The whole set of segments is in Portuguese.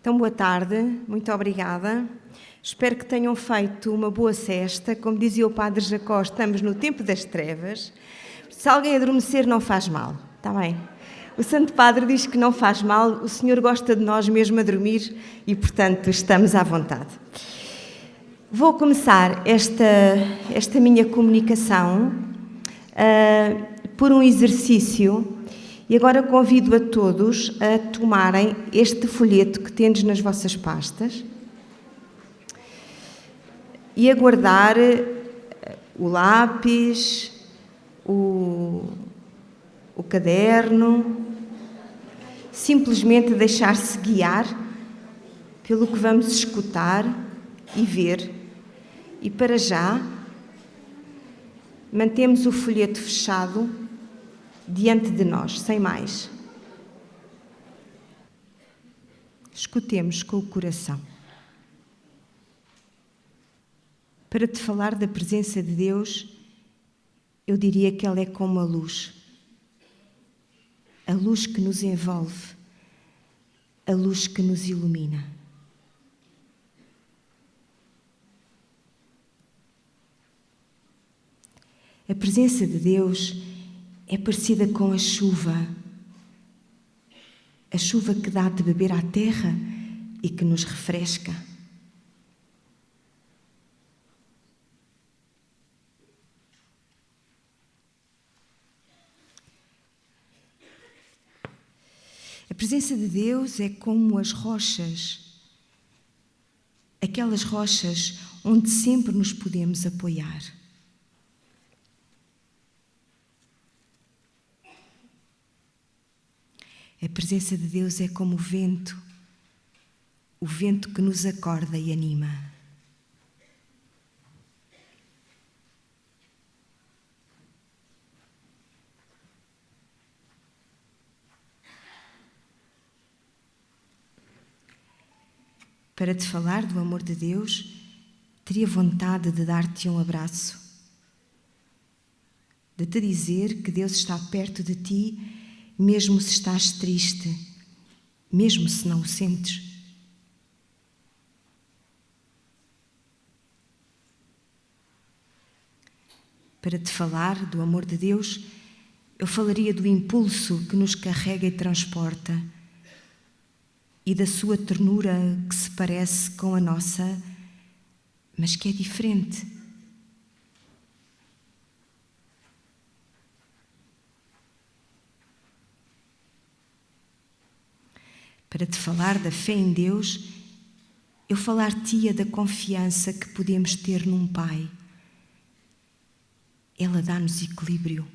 Então, boa tarde, muito obrigada. Espero que tenham feito uma boa sesta. Como dizia o Padre Jacó, estamos no tempo das trevas. Se alguém adormecer, não faz mal, está bem? O Santo Padre diz que não faz mal, o Senhor gosta de nós mesmo a dormir e, portanto, estamos à vontade. Vou começar esta minha comunicação por um exercício e agora convido a todos a tomarem este folheto que tendes nas vossas pastas e a guardar o lápis, o caderno, simplesmente deixar-se guiar pelo que vamos escutar e ver. E para já, mantemos o folheto fechado diante de nós, sem mais. Escutemos com o coração. Para te falar da presença de Deus, eu diria que ela é como a luz que nos envolve, a luz que nos ilumina. A presença de Deus é parecida com a chuva que dá de beber à terra e que nos refresca. A presença de Deus é como as rochas, aquelas rochas onde sempre nos podemos apoiar. A presença de Deus é como o vento que nos acorda e anima. Para te falar do amor de Deus, teria vontade de dar-te um abraço, de te dizer que Deus está perto de ti, mesmo se estás triste, mesmo se não o sentes. Para te falar do amor de Deus, eu falaria do impulso que nos carrega e transporta e da sua ternura que se parece com a nossa, mas que é diferente. Para te falar da fé em Deus, eu falar-te-ia da confiança que podemos ter num Pai. Ela dá-nos equilíbrio.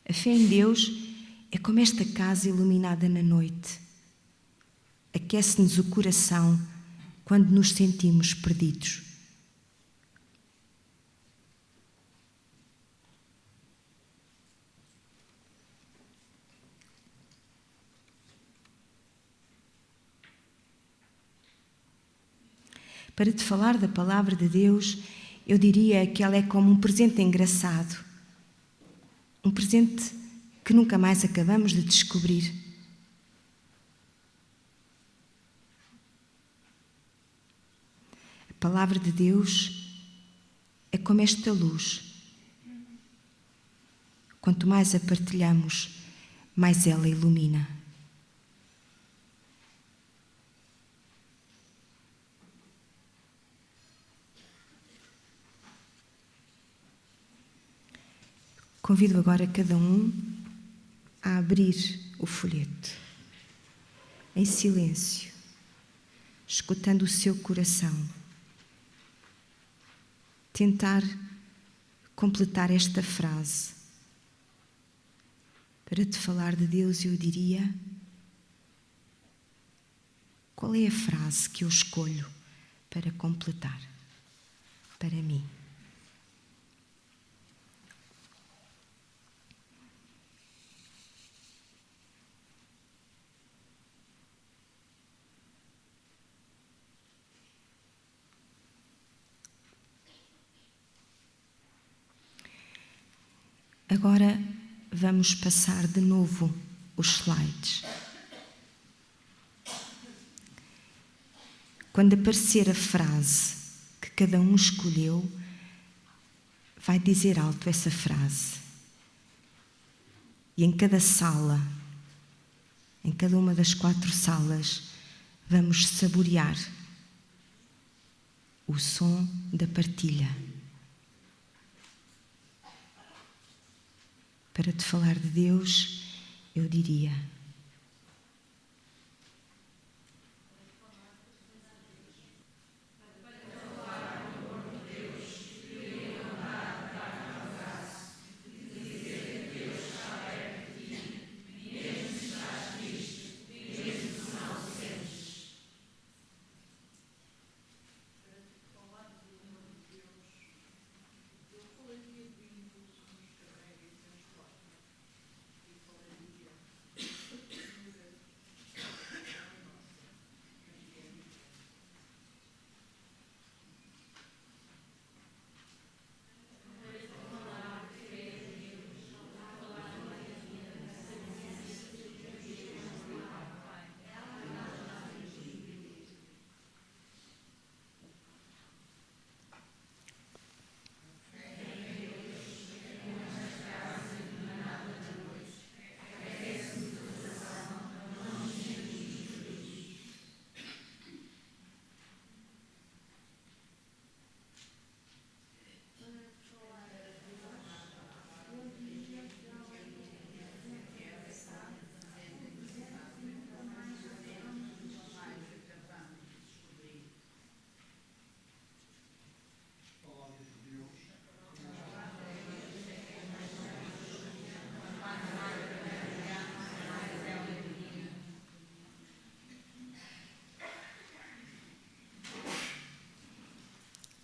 A fé em Deus é como esta casa iluminada na noite. Aquece-nos o coração quando nos sentimos perdidos. Para te falar da palavra de Deus, eu diria que ela é como um presente engraçado. Um presente que nunca mais acabamos de descobrir. A palavra de Deus é como esta luz. Quanto mais a partilhamos, mais ela ilumina. Convido agora cada um a abrir o folheto, em silêncio, escutando o seu coração. Tentar completar esta frase. Para te falar de Deus, eu diria: qual é a frase que eu escolho para completar para mim? Agora vamos passar de novo os slides. Quando aparecer a frase que cada um escolheu, vai dizer alto essa frase. E em cada sala, em cada uma das 4 salas, vamos saborear o som da partilha. Para te falar de Deus, eu diria: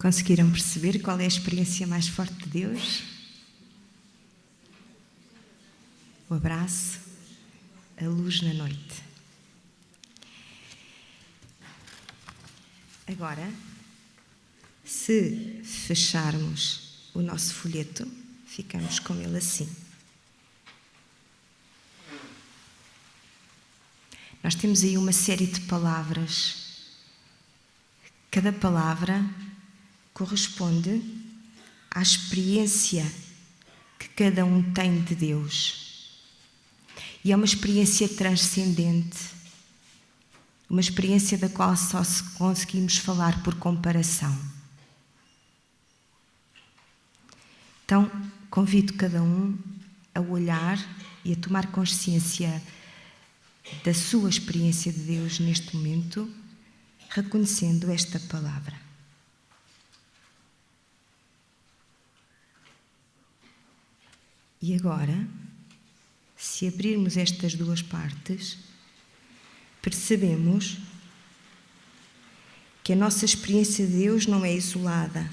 conseguiram perceber qual é a experiência mais forte de Deus? O abraço, a luz na noite. Agora, se fecharmos o nosso folheto, ficamos com ele assim. Nós temos aí uma série de palavras. Cada palavra corresponde à experiência que cada um tem de Deus. E é uma experiência transcendente, uma experiência da qual só conseguimos falar por comparação. Então, convido cada um a olhar e a tomar consciência da sua experiência de Deus neste momento, reconhecendo esta palavra. E agora, se abrirmos estas 2 partes, percebemos que a nossa experiência de Deus não é isolada.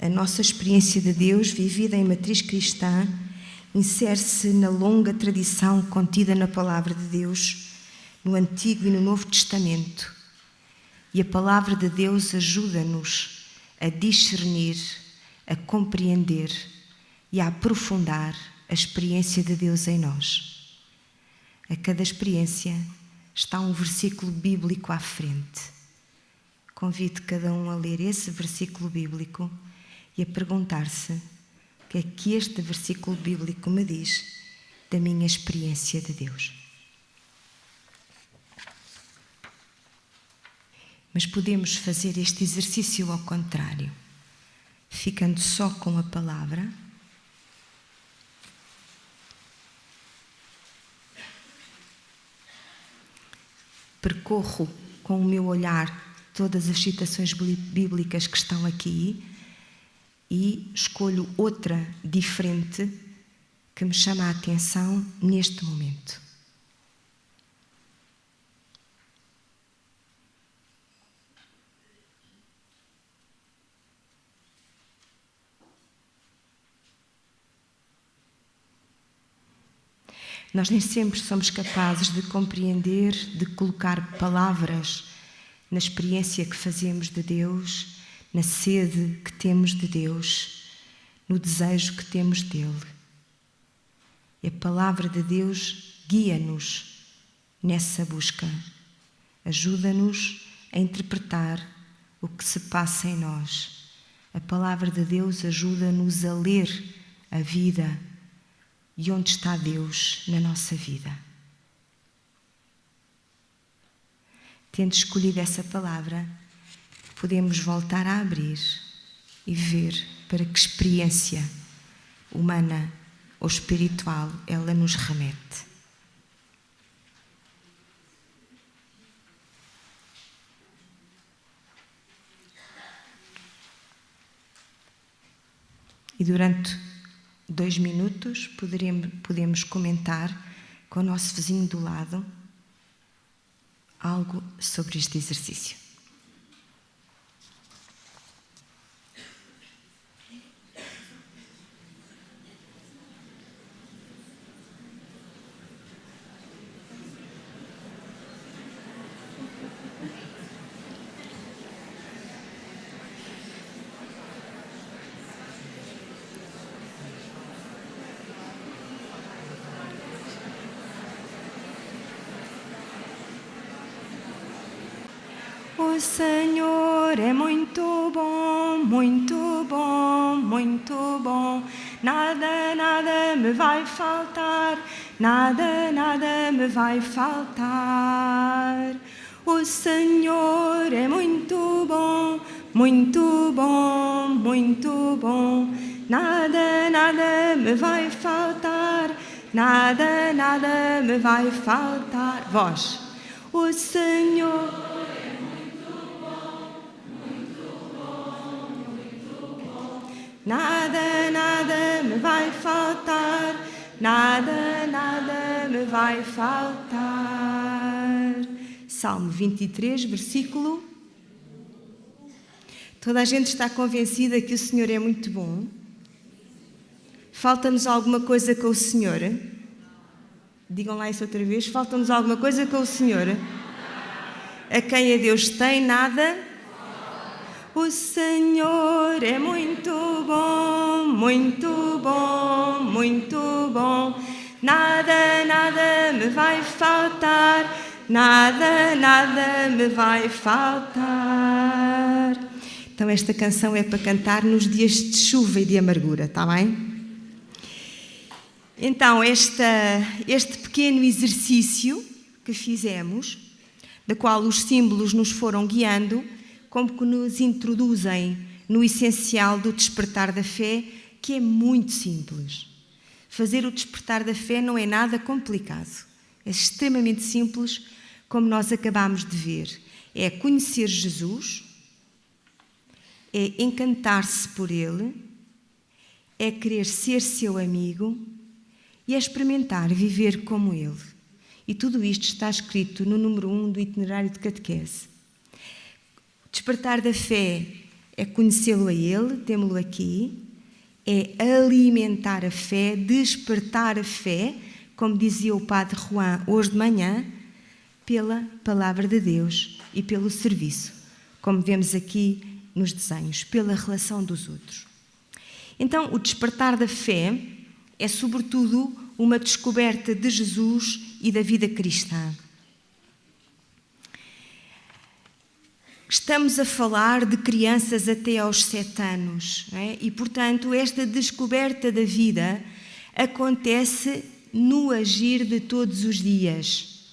A nossa experiência de Deus, vivida em matriz cristã, insere-se na longa tradição contida na Palavra de Deus, no Antigo e no Novo Testamento. E a Palavra de Deus ajuda-nos a discernir, a compreender e a aprofundar a experiência de Deus em nós. A cada experiência está um versículo bíblico à frente. Convido cada um a ler esse versículo bíblico e a perguntar-se o que é que este versículo bíblico me diz da minha experiência de Deus. Mas podemos fazer este exercício ao contrário, ficando só com a palavra. Percorro com o meu olhar todas as citações bíblicas que estão aqui e escolho outra diferente que me chama a atenção neste momento. Nós nem sempre somos capazes de compreender, de colocar palavras na experiência que fazemos de Deus, na sede que temos de Deus, no desejo que temos dele. A palavra de Deus guia-nos nessa busca. Ajuda-nos a interpretar o que se passa em nós. A palavra de Deus ajuda-nos a ler a vida e onde está Deus na nossa vida. Tendo escolhido essa palavra, podemos voltar a abrir e ver para que experiência humana ou espiritual ela nos remete. E durante 2 minutos podemos comentar com o nosso vizinho do lado algo sobre este exercício. O Senhor é muito bom, muito bom, muito bom. Nada, nada me vai faltar, nada, nada me vai faltar. O Senhor é muito bom, muito bom, muito bom. Nada, nada me vai faltar, nada, nada me vai faltar. Vós, o Senhor... Nada, nada me vai faltar, nada, nada me vai faltar. Salmo 23, versículo. Toda a gente está convencida que o Senhor é muito bom. Falta-nos alguma coisa com o Senhor? Digam lá isso outra vez. Falta-nos alguma coisa com o Senhor? A quem a Deus tem, nada... O Senhor é muito bom, muito bom, muito bom. Nada, nada me vai faltar, nada, nada me vai faltar. Então esta canção é para cantar nos dias de chuva e de amargura, está bem? Então este pequeno exercício que fizemos, da qual os símbolos nos foram guiando, como que nos introduzem no essencial do despertar da fé, que é muito simples. Fazer o despertar da fé não é nada complicado. É extremamente simples, como nós acabámos de ver. É conhecer Jesus, é encantar-se por Ele, é querer ser seu amigo e é experimentar viver como Ele. E tudo isto está escrito no número 1 do itinerário de catequese. Despertar da fé é conhecê-lo a Ele, temo-lo aqui, é alimentar a fé, despertar a fé, como dizia o Padre Juan hoje de manhã, pela Palavra de Deus e pelo serviço, como vemos aqui nos desenhos, pela relação dos outros. Então, o despertar da fé é, sobretudo, uma descoberta de Jesus e da vida cristã. Estamos a falar de crianças até aos 7 anos, não é? E, portanto, esta descoberta da vida acontece no agir de todos os dias,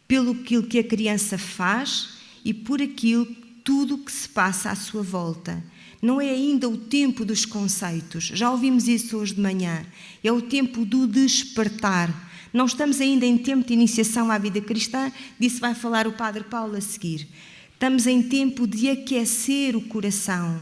pelo aquilo que a criança faz e por aquilo tudo que se passa à sua volta. Não é ainda o tempo dos conceitos, já ouvimos isso hoje de manhã, é o tempo do despertar. Não estamos ainda em tempo de iniciação à vida cristã, disso vai falar o Padre Paulo a seguir. Estamos em tempo de aquecer o coração,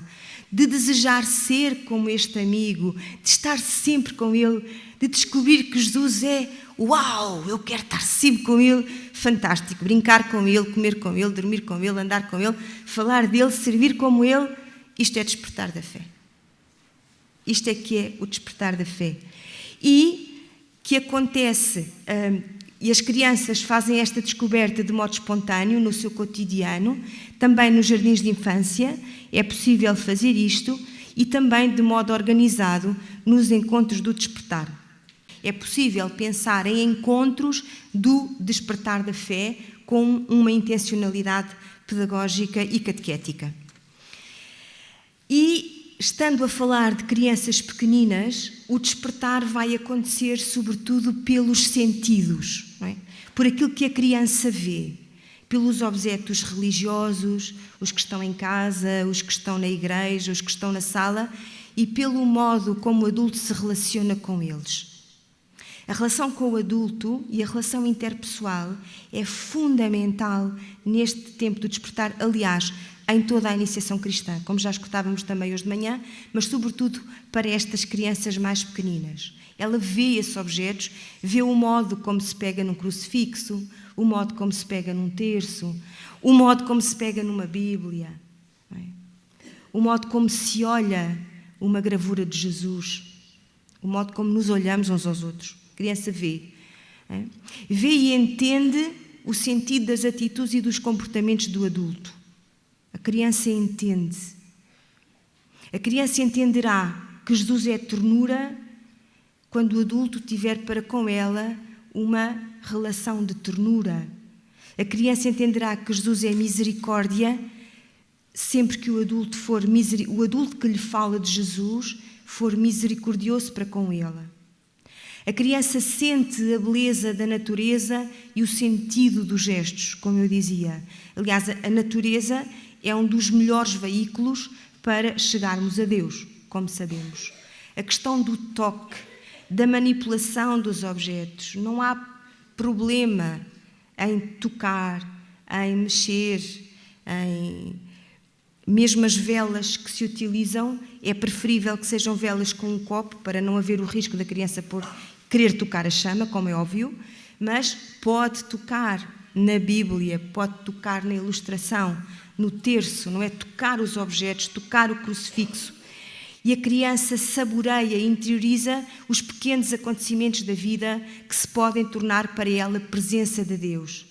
de desejar ser como este amigo, de estar sempre com Ele, de descobrir que Jesus é, uau, eu quero estar sempre com Ele, fantástico, brincar com Ele, comer com Ele, dormir com Ele, andar com Ele, falar dEle, servir como Ele, isto é despertar da fé. Isto é que é o despertar da fé. E que acontece... E as crianças fazem esta descoberta de modo espontâneo no seu cotidiano, também nos jardins de infância, é possível fazer isto, e também de modo organizado nos encontros do despertar. é possível pensar em encontros do despertar da fé com uma intencionalidade pedagógica e catequética. E, estando a falar de crianças pequeninas, o despertar vai acontecer sobretudo pelos sentidos, não é? Por aquilo que a criança vê, pelos objetos religiosos, os que estão em casa, os que estão na igreja, os que estão na sala, e pelo modo como o adulto se relaciona com eles. A relação com o adulto e a relação interpessoal é fundamental neste tempo do despertar, aliás, em toda a iniciação cristã, como já escutávamos também hoje de manhã, mas sobretudo para estas crianças mais pequeninas. Ela vê esses objetos, vê o modo como se pega num crucifixo, o modo como se pega num terço, o modo como se pega numa Bíblia, não é? O modo como se olha uma gravura de Jesus, o modo como nos olhamos uns aos outros. A criança vê. Não é? Vê e entende o sentido das atitudes e dos comportamentos do adulto. A criança entende. A criança entenderá que Jesus é ternura quando o adulto tiver para com ela uma relação de ternura. A criança entenderá que Jesus é misericórdia sempre que o adulto que lhe fala de Jesus for misericordioso para com ela. A criança sente a beleza da natureza e o sentido dos gestos, como eu dizia. Aliás, a natureza é um dos melhores veículos para chegarmos a Deus, como sabemos. A questão do toque, da manipulação dos objetos. Não há problema em tocar, em mexer, mesmo as velas que se utilizam, é preferível que sejam velas com um copo, para não haver o risco da criança querer tocar a chama, como é óbvio, mas pode tocar na Bíblia, pode tocar na ilustração, no terço, não é? Tocar os objetos, tocar o crucifixo. E a criança saboreia e interioriza os pequenos acontecimentos da vida que se podem tornar para ela presença de Deus.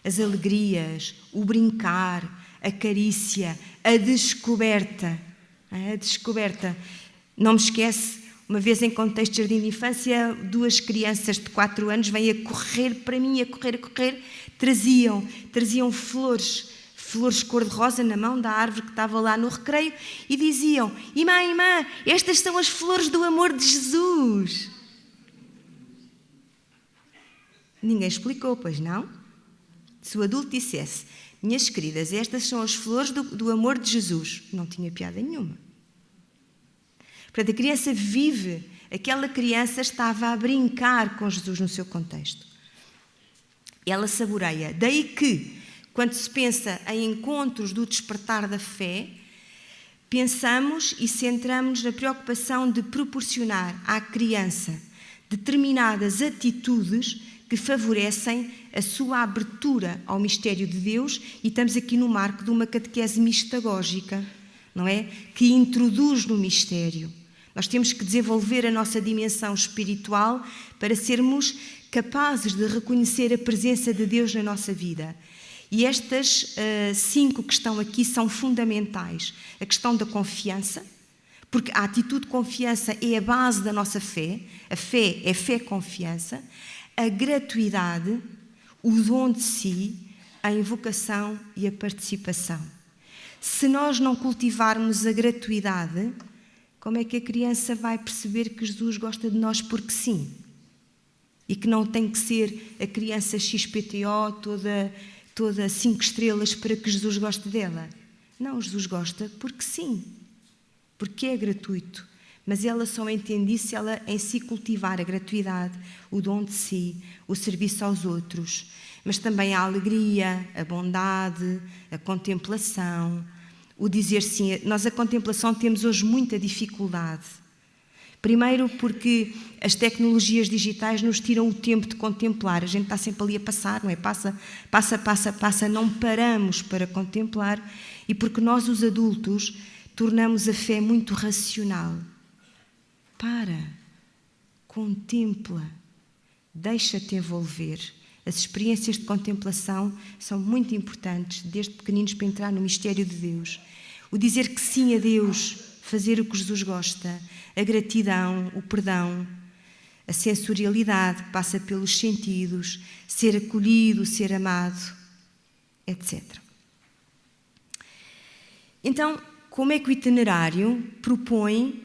As alegrias, o brincar, a carícia, a descoberta. A descoberta. Não me esquece, uma vez em contexto de jardim de infância, 2 crianças de 4 anos vêm a correr para mim, a correr, traziam flores cor-de-rosa na mão da árvore que estava lá no recreio e diziam: Irmã, estas são as flores do amor de Jesus. Ninguém explicou, pois não? Se o adulto dissesse: minhas queridas, estas são as flores do amor de Jesus, não tinha piada nenhuma. Portanto, a criança vive, aquela criança estava a brincar com Jesus no seu contexto. Ela saboreia. Daí que, quando se pensa em encontros do despertar da fé, pensamos e centramos-nos na preocupação de proporcionar à criança determinadas atitudes que favorecem a sua abertura ao mistério de Deus, e estamos aqui no marco de uma catequese mistagógica, não é? Que introduz no mistério. Nós temos que desenvolver a nossa dimensão espiritual para sermos capazes de reconhecer a presença de Deus na nossa vida. E estas 5 que estão aqui são fundamentais. A questão da confiança, porque a atitude de confiança é a base da nossa fé. A fé é fé-confiança. A gratuidade, o dom de si, a invocação e a participação. Se nós não cultivarmos a gratuidade, como é que a criança vai perceber que Jesus gosta de nós porque sim? E que não tem que ser a criança XPTO, toda 5 estrelas para que Jesus goste dela. Não, Jesus gosta porque sim, porque é gratuito. Mas ela só entende isso se ela em si cultivar a gratuidade, o dom de si, o serviço aos outros, mas também a alegria, a bondade, a contemplação, o dizer sim. Nós a contemplação temos hoje muita dificuldade. Primeiro porque as tecnologias digitais nos tiram o tempo de contemplar. A gente está sempre ali a passar, não é? Passa, não paramos para contemplar. E porque nós, os adultos, tornamos a fé muito racional. Contempla, deixa-te envolver. As experiências de contemplação são muito importantes, desde pequeninos, para entrar no mistério de Deus. O dizer que sim a Deus, fazer o que Jesus gosta, a gratidão, o perdão, a sensorialidade que passa pelos sentidos, ser acolhido, ser amado, etc. Então, como é que o itinerário propõe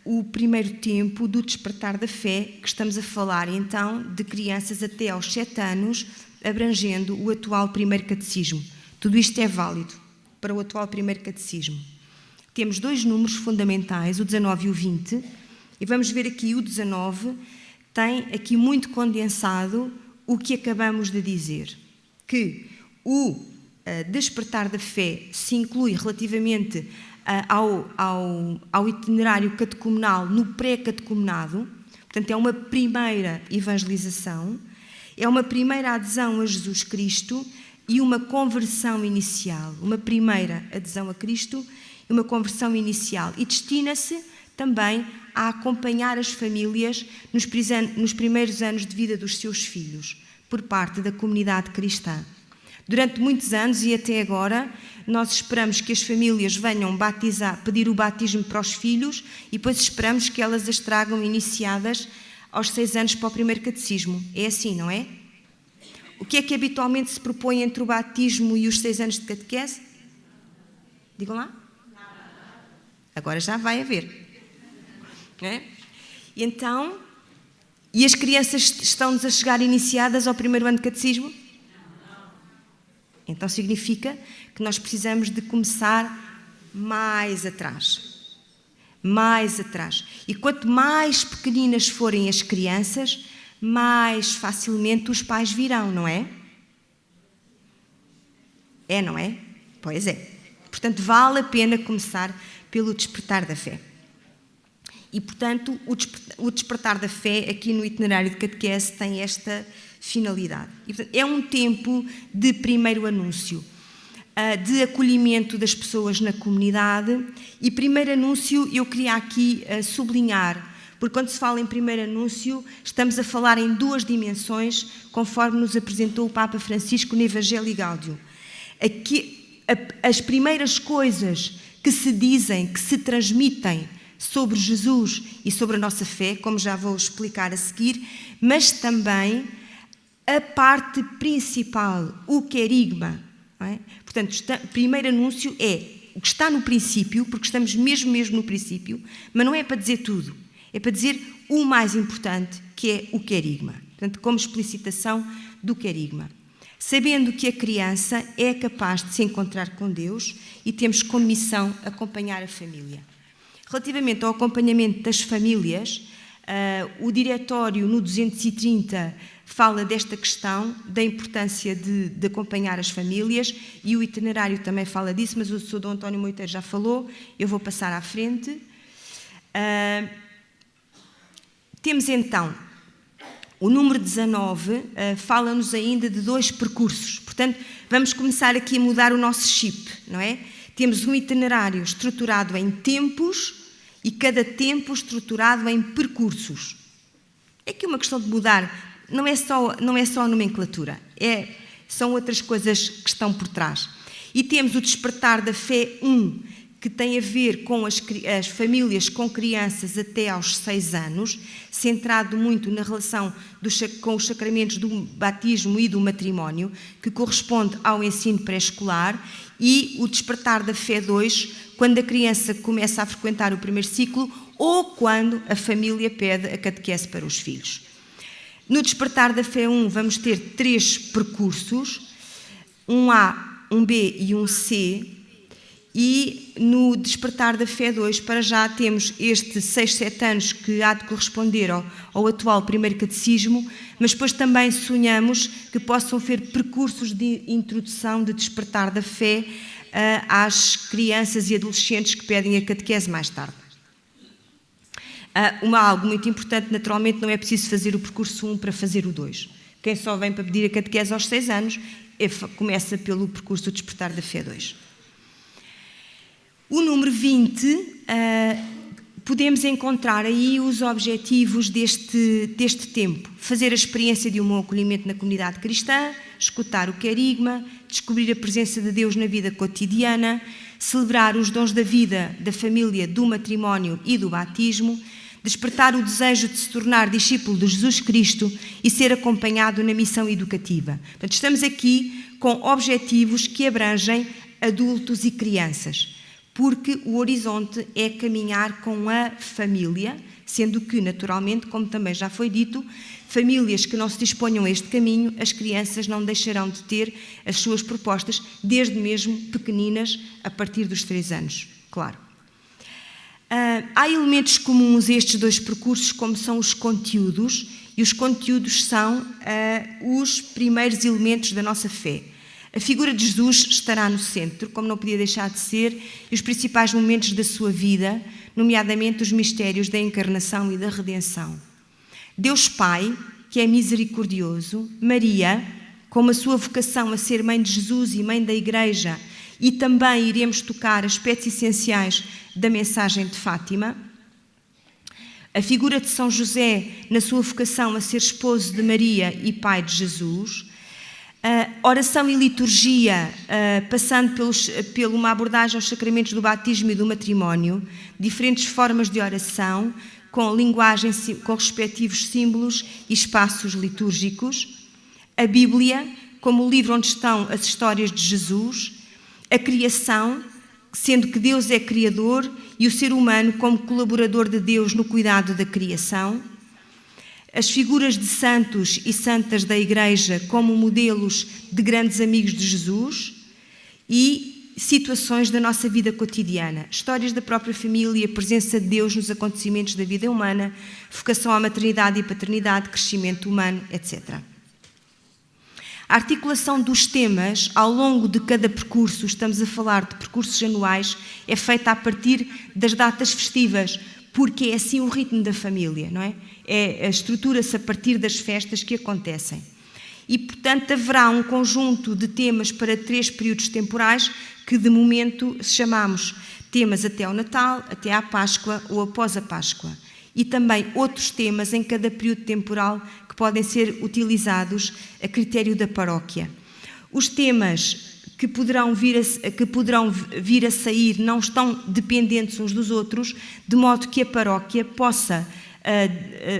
o primeiro tempo do despertar da fé, que estamos a falar então de crianças até aos 7 anos, abrangendo o atual primeiro catecismo. Tudo isto é válido para o atual primeiro catecismo. Temos 2 números fundamentais, o 19 e o 20, e vamos ver aqui o 19, tem aqui muito condensado o que acabamos de dizer, que o despertar da fé se inclui relativamente ao itinerário catecumenal no pré-catecumenado, portanto é uma primeira evangelização, é uma primeira adesão a Jesus Cristo e uma conversão inicial, uma primeira adesão a Cristo e uma conversão inicial, e destina-se também a acompanhar as famílias nos primeiros anos de vida dos seus filhos, por parte da comunidade cristã. Durante muitos anos e até agora, nós esperamos que as famílias venham pedir o batismo para os filhos e depois esperamos que elas as tragam iniciadas aos 6 anos para o primeiro catecismo. É assim, não é? O que é que habitualmente se propõe entre o batismo e os 6 anos de catequese? Digam lá. Agora já vai haver. Não é? Então, e as crianças estão-nos a chegar iniciadas ao primeiro ano de catecismo? Então significa que nós precisamos de começar mais atrás. Mais atrás. E quanto mais pequeninas forem as crianças, mais facilmente os pais virão, não é? É, não é? Pois é. Portanto, vale a pena começar pelo despertar da fé. E, portanto, o despertar da fé aqui no itinerário de catequese tem esta finalidade. E, portanto, é um tempo de primeiro anúncio, de acolhimento das pessoas na comunidade. E primeiro anúncio eu queria aqui sublinhar, porque quando se fala em primeiro anúncio estamos a falar em 2 dimensões, conforme nos apresentou o Papa Francisco no Evangelii Gaudium. Aqui, as primeiras coisas que se dizem, que se transmitem sobre Jesus e sobre a nossa fé, como já vou explicar a seguir, mas também a parte principal, o querigma. Não é? Portanto, o primeiro anúncio é o que está no princípio, porque estamos mesmo no princípio, mas não é para dizer tudo, é para dizer o mais importante, que é o querigma. Portanto, como explicitação do querigma. Sabendo que a criança é capaz de se encontrar com Deus e temos como missão acompanhar a família. Relativamente ao acompanhamento das famílias, o diretório no 230 fala desta questão, da importância de acompanhar as famílias, e o itinerário também fala disso, mas o Sr. Dom António Moiteiro já falou, eu vou passar à frente. Temos então, o número 19 fala-nos ainda de 2 percursos, portanto vamos começar aqui a mudar o nosso chip, não é? Temos um itinerário estruturado em tempos e cada tempo estruturado em percursos. É aqui uma questão de mudar, não é só a nomenclatura, são outras coisas que estão por trás. E temos o despertar da fé 1, que tem a ver com as famílias com crianças até aos 6 anos, centrado muito na relação com os sacramentos do batismo e do matrimónio, que corresponde ao ensino pré-escolar, e o despertar da fé 2, quando a criança começa a frequentar o primeiro ciclo ou quando a família pede a catequese para os filhos. No despertar da fé 1 vamos ter 3 percursos, um A, um B e um C, e no despertar da fé 2, para já temos este 6, 7 anos que há de corresponder ao atual primeiro catecismo, mas depois também sonhamos que possam ser percursos de introdução, de despertar da fé às crianças e adolescentes que pedem a catequese mais tarde. Algo muito importante, naturalmente, não é preciso fazer o percurso 1 para fazer o 2. Quem só vem para pedir a catequese aos 6 anos começa pelo percurso do despertar da fé 2. O número 20, podemos encontrar aí os objetivos deste tempo. Fazer a experiência de um bom acolhimento na comunidade cristã, escutar o querigma, descobrir a presença de Deus na vida cotidiana, celebrar os dons da vida, da família, do matrimónio e do batismo, despertar o desejo de se tornar discípulo de Jesus Cristo e ser acompanhado na missão educativa. Portanto, estamos aqui com objetivos que abrangem adultos e crianças, porque o horizonte é caminhar com a família, sendo que, naturalmente, como também já foi dito, famílias que não se disponham a este caminho, as crianças não deixarão de ter as suas propostas, desde mesmo pequeninas, a partir dos 3 anos, claro. Há elementos comuns a estes dois percursos, como são os conteúdos, e os conteúdos são os primeiros elementos da nossa fé. A figura de Jesus estará no centro, como não podia deixar de ser, e os principais momentos da sua vida, nomeadamente os mistérios da encarnação e da redenção. Deus Pai, que é misericordioso, Maria, com a sua vocação a ser mãe de Jesus e mãe da Igreja, e também iremos tocar aspectos essenciais da mensagem de Fátima. A figura de São José, na sua vocação a ser esposo de Maria e pai de Jesus. Oração e liturgia, passando por uma abordagem aos sacramentos do batismo e do matrimónio, diferentes formas de oração, com linguagem, com respectivos símbolos e espaços litúrgicos. A Bíblia, como o livro onde estão as histórias de Jesus. A criação, sendo que Deus é criador, e o ser humano como colaborador de Deus no cuidado da criação. As figuras de santos e santas da Igreja como modelos de grandes amigos de Jesus e situações da nossa vida cotidiana, histórias da própria família, a presença de Deus nos acontecimentos da vida humana, vocação à maternidade e paternidade, crescimento humano, etc. A articulação dos temas ao longo de cada percurso, estamos a falar de percursos anuais, é feita a partir das datas festivas, porque é assim o ritmo da família, não é? Estrutura-se a partir das festas que acontecem. E, portanto, haverá um conjunto de temas para 3 períodos temporais que, de momento, chamamos temas até ao Natal, até à Páscoa ou após a Páscoa. E também outros temas em cada período temporal que podem ser utilizados a critério da paróquia. Os temas que poderão vir a sair não estão dependentes uns dos outros, de modo que a paróquia possa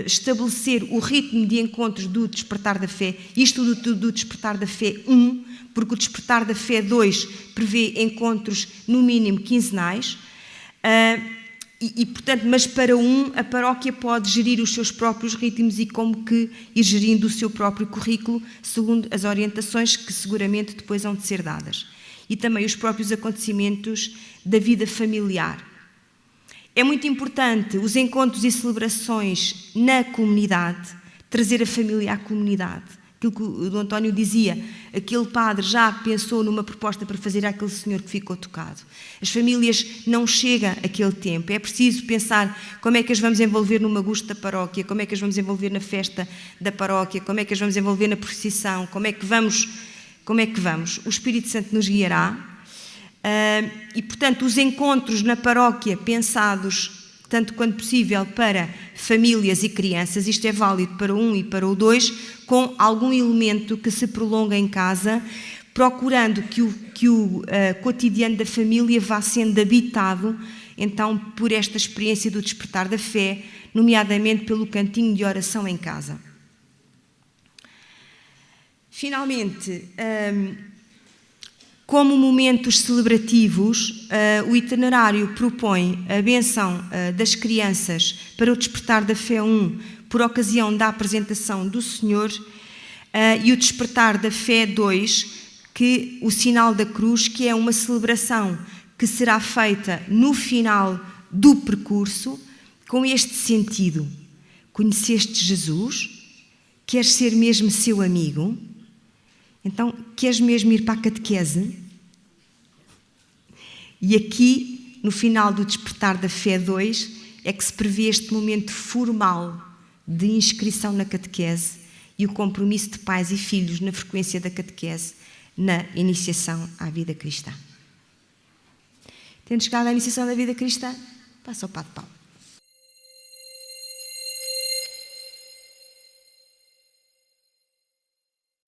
estabelecer o ritmo de encontros do Despertar da Fé, isto do Despertar da Fé 1, porque o Despertar da Fé 2 prevê encontros no mínimo quinzenais, portanto, mas para a paróquia pode gerir os seus próprios ritmos e como que ir gerindo o seu próprio currículo, segundo as orientações que seguramente depois hão de ser dadas. E também os próprios acontecimentos da vida familiar. É muito importante os encontros e celebrações na comunidade, trazer a família à comunidade. Aquilo que o Dom António dizia, aquele padre já pensou numa proposta para fazer àquele senhor que ficou tocado. As famílias não chegam àquele tempo, é preciso pensar como é que as vamos envolver no magusto da paróquia, como é que as vamos envolver na festa da paróquia, como é que as vamos envolver na procissão, como é que vamos. O Espírito Santo nos guiará. E, portanto, os encontros na paróquia pensados tanto quanto possível para famílias e crianças, isto é válido para o 1 e para o 2, com algum elemento que se prolonga em casa, procurando que o cotidiano da família vá sendo habitado, então, por esta experiência do despertar da fé, nomeadamente pelo cantinho de oração em casa. Finalmente, como momentos celebrativos, o itinerário propõe a benção das crianças para o Despertar da Fé 1, por ocasião da apresentação do Senhor, e o Despertar da Fé 2, que o sinal da cruz, que é uma celebração que será feita no final do percurso, com este sentido: conheceste Jesus? Queres ser mesmo seu amigo? Então, queres mesmo ir para a catequese? E aqui, no final do Despertar da Fé 2, é que se prevê este momento formal de inscrição na catequese e o compromisso de pais e filhos na frequência da catequese, na iniciação à vida cristã. Tendo chegado à iniciação da vida cristã, passa ao Padre Paulo.